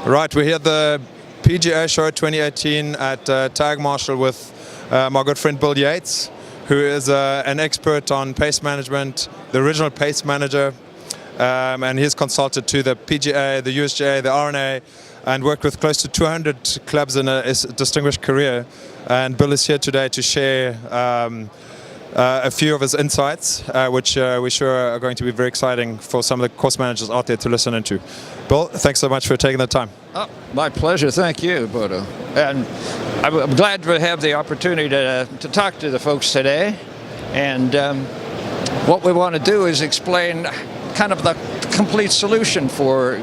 Right, we're here at the PGA Show 2018 at Tag Marshall with my good friend Bill Yates, who is an expert on pace management, the original pace manager, and he's consulted to the PGA, the USGA, the RNA, and worked with close to 200 clubs in a distinguished career. And Bill is here today to share a few of his insights, which we're sure are going to be very exciting for some of the course managers out there to listen into. Bill, thanks so much for taking the time. Oh, my pleasure. Thank you, Bodo. And I'm glad to have the opportunity to talk to the folks today. And what we want to do is explain kind of the complete solution for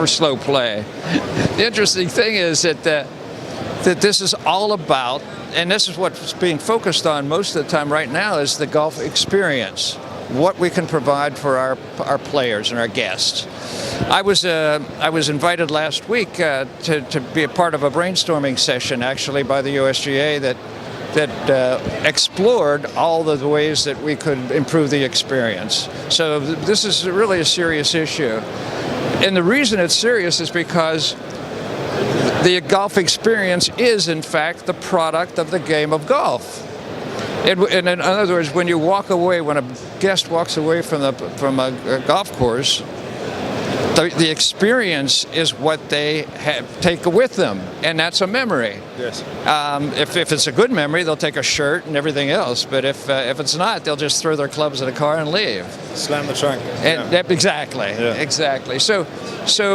slow play. The interesting thing is that this is all about, and this is what's being focused on most of the time right now, is the golf experience, what we can provide for our players and our guests. I was invited last week to be a part of a brainstorming session, actually, by the USGA that explored all of the ways that we could improve the experience. So this is really a serious issue. And the reason it's serious is because the golf experience is, in fact, the product of the game of golf. And in other words, when you walk away, when a guest walks away from a golf course, the experience is what they take with them, and that's a memory. Yes. If it's a good memory, they'll take a shirt and everything else. But if it's not, they'll just throw their clubs in the car and leave. Slam the trunk. And exactly. So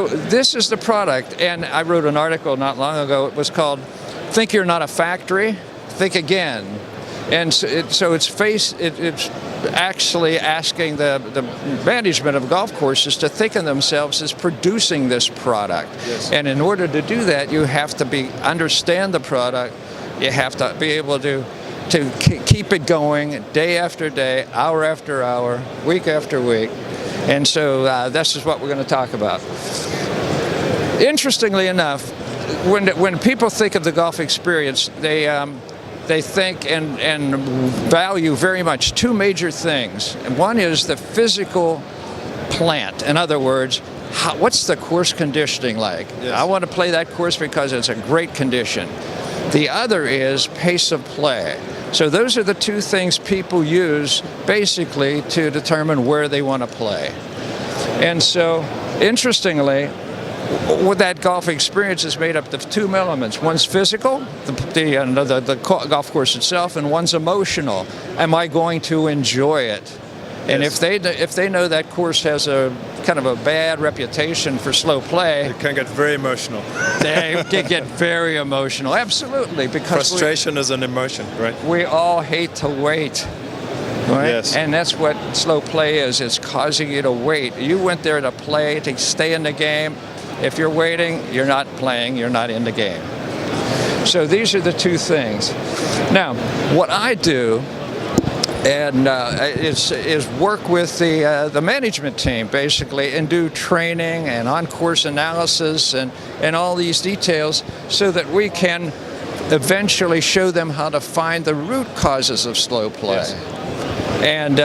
this is the product. And I wrote an article not long ago. It was called "Think You're Not a Factory, Think Again." And so it's actually asking the management of golf courses to think of themselves as producing this product. Yes. And in order to do that, you have to understand the product. You have to be able to keep it going day after day, hour after hour, week after week. And so this is what we're going to talk about. Interestingly enough, when people think of the golf experience, they think and value very much two major things. And one is the physical plant. In other words, what's the course conditioning like? Yes. I want to play that course because it's a great condition. The other is pace of play. So those are the two things people use basically to determine where they want to play. And so, interestingly, that golf experience is made up of two elements. One's physical, the golf course itself, and one's emotional. Am I going to enjoy it? And Yes. if they know that course has a kind of a bad reputation for slow play, It can get very emotional. they get very emotional. Absolutely, because Frustration is an emotion, right? we all hate to wait. Right? Yes. And that's what slow play is. It's causing you to wait. You went there to play, to stay in the game. If you're waiting, you're not playing, you're not in the game. So these are the two things. Now, what I do and is work with the management team, basically, and do training and on-course analysis and all these details so that we can eventually show them how to find the root causes of slow play. Yes. And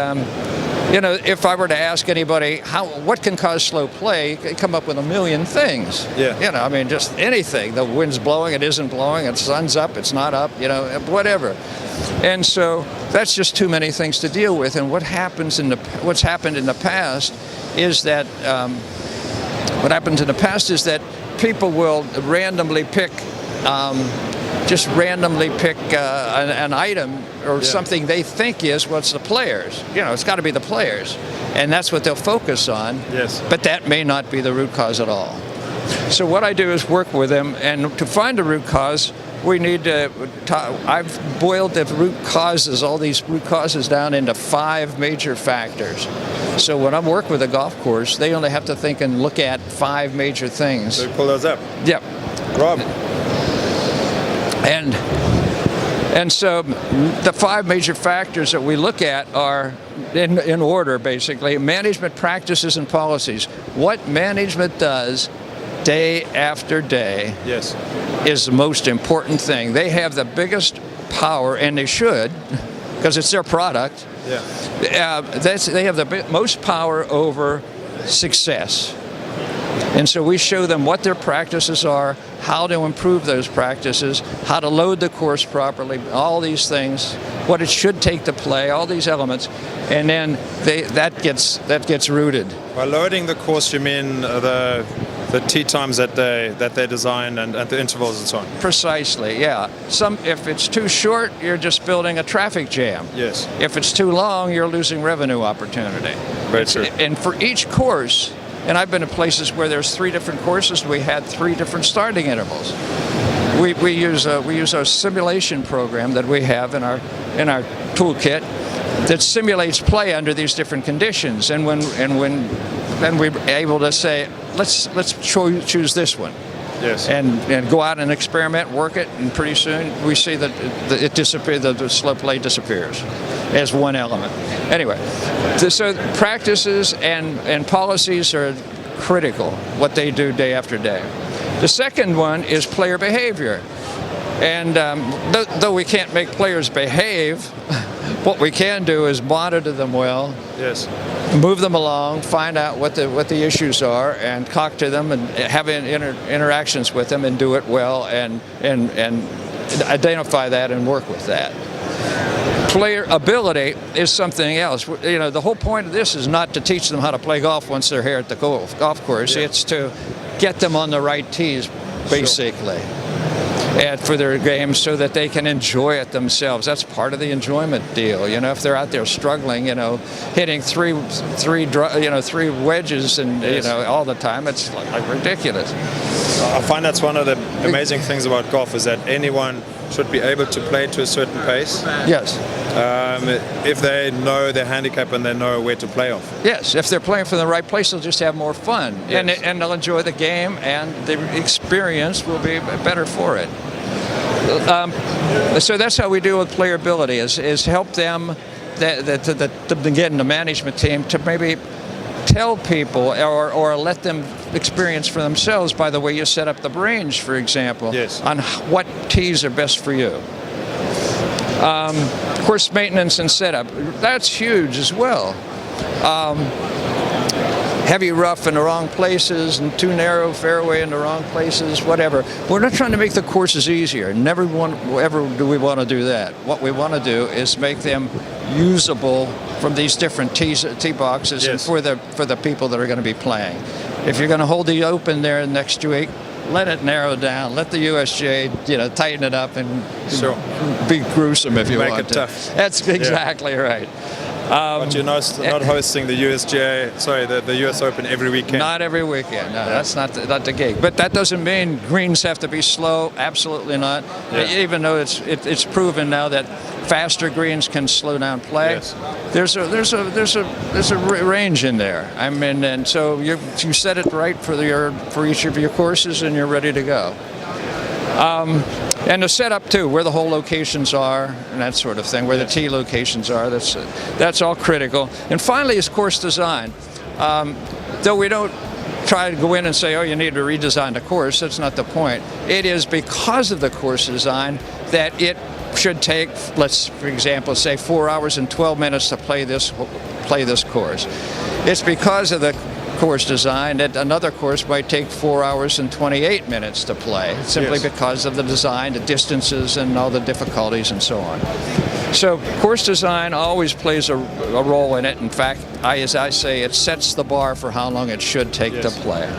if I were to ask anybody what can cause slow play, you could come up with a million things. Yeah. Just anything. The wind's blowing, it isn't blowing, the sun's up, it's not up, whatever. And so that's just too many things to deal with. And what's happened in the past is that people will randomly pick an item or something they think is what's the players. It's got to be the players. And that's what they'll focus on. Yes. But that may not be the root cause at all. So what I do is work with them, and to find the root cause, we need to I've boiled the root causes, all these root causes, down into 5 major factors. So when I'm working with a golf course, they only have to think and look at 5 major things. So you pull those up. Yep. Rob. And so the 5 major factors that we look at are, in order, basically, management practices and policies. What management does day after day Yes. is the most important thing. They have the biggest power, and they should, because it's their product. Yeah. They have the most power over success. And so we show them what their practices are, how to improve those practices, how to load the course properly, all these things, what it should take to play, all these elements, and then that gets rooted. By loading the course, you mean the tee times that they design and the intervals and so on. Precisely, yeah. If it's too short, you're just building a traffic jam. Yes. If it's too long, you're losing revenue opportunity. Very true. And for each course, and I've been to places where there's 3 different courses, we had 3 different starting intervals. We use a simulation program that we have in our toolkit that simulates play under these different conditions. And when we're able to say, let's choose this one. Yes. And go out and experiment, work it, and pretty soon we see that it disappears. The slow play disappears as one element. Anyway, so practices and policies are critical. What they do day after day. The second one is player behavior, and though we can't make players behave, what we can do is monitor them well. Yes. Move them along, find out what the issues are, and talk to them and have interactions with them and do it well and identify that and work with that. Player ability is something else. The whole point of this is not to teach them how to play golf once they're here at the golf course. Yeah. It's to get them on the right tees, basically. Sure. And for their game so that they can enjoy it themselves. That's part of the enjoyment deal. If they're out there struggling, hitting three wedges and yes. all the time, it's like ridiculous. I find that's one of the amazing things about golf is that anyone should be able to play to a certain pace. Yes. If they know their handicap and they know where to play off. Yes, if they're playing from the right place, they'll just have more fun. Yes. And they'll enjoy the game, and the experience will be better for it. So that's how we deal with player ability, is help them, again, the management team, to maybe tell people or let them experience for themselves by the way you set up the range, for example, yes. on what tees are best for you. Course maintenance and setup, that's huge as well. Heavy rough in the wrong places and too narrow fairway in the wrong places, whatever. We're not trying to make the courses easier. Never ever do we want to do that. What we want to do is make them usable from these different tee boxes, yes. and for the people that are going to be playing. If you're going to hold the Open there next week, let it narrow down. Let the USGA, tighten it up and sure. be gruesome if you make want it to. Tough. That's exactly right. But you're not hosting the the US Open every weekend. Not every weekend. No, that's not the gig. But that doesn't mean greens have to be slow. Absolutely not. Yes. Even though it's proven now that faster greens can slow down play. Yes. There's a range in there. I mean, and so you set it right for each of your courses, and you're ready to go. And the setup too, where the hole locations are and that sort of thing, where the tee locations are, that's all critical. And finally is course design. Though we don't try to go in and say, oh, you need to redesign the course, that's not the point. It is because of the course design that it should take, let's, for example, say 4 hours and 12 minutes to play this course. It's because of the course design that another course might take 4 hours and 28 minutes to play, simply yes. because of the design, the distances, and all the difficulties and so on. So course design always plays a role in it. In fact, as I say, it sets the bar for how long it should take yes. to play.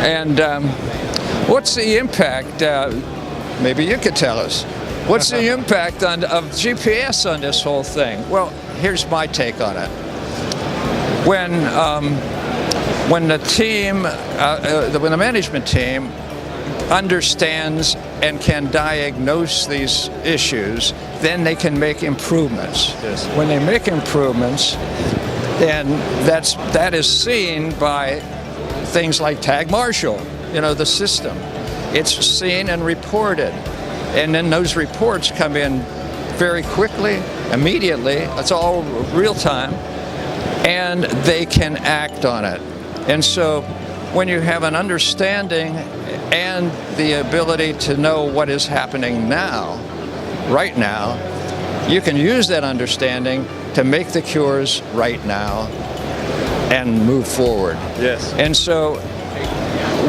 And what's the impact? Maybe you could tell us. What's the impact of GPS on this whole thing? Well, here's my take on it. When the team, when the management team understands and can diagnose these issues, then they can make improvements. Yes. When they make improvements, then that is seen by things like Tag Marshall, the system. It's seen and reported, and then those reports come in very quickly, immediately. It's all real time. And they can act on it. And so when you have an understanding and the ability to know what is happening now, right now, you can use that understanding to make the cures right now and move forward. Yes. And so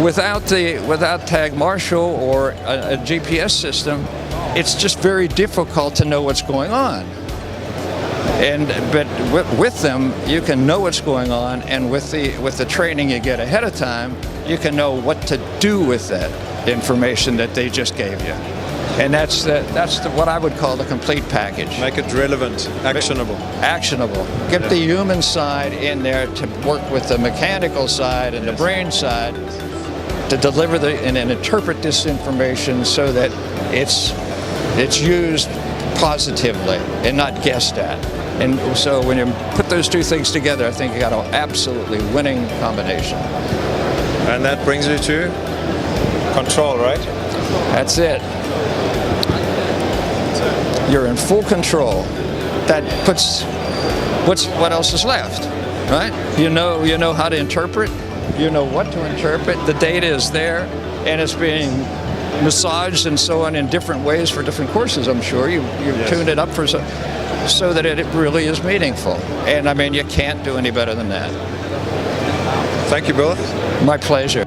without Tag Marshal or a GPS system, it's just very difficult to know what's going on. But with them, you can know what's going on, and with the training you get ahead of time, you can know what to do with that information that they just gave you. And that's what I would call the complete package. Make it relevant, actionable. Actionable. Get the human side in there to work with the mechanical side and the brain side to deliver and interpret this information so that it's used positively and not guessed at. And so when you put those two things together, I think you got an absolutely winning combination. And that brings you to control, right? That's it. You're in full control. That puts what else is left, right? You know how to interpret. You know what to interpret. The data is there, and it's being massaged and so on in different ways for different courses. I'm sure you Yes. tune it up so that it really is meaningful. And I mean, you can't do any better than that. Thank you, Bill. My pleasure.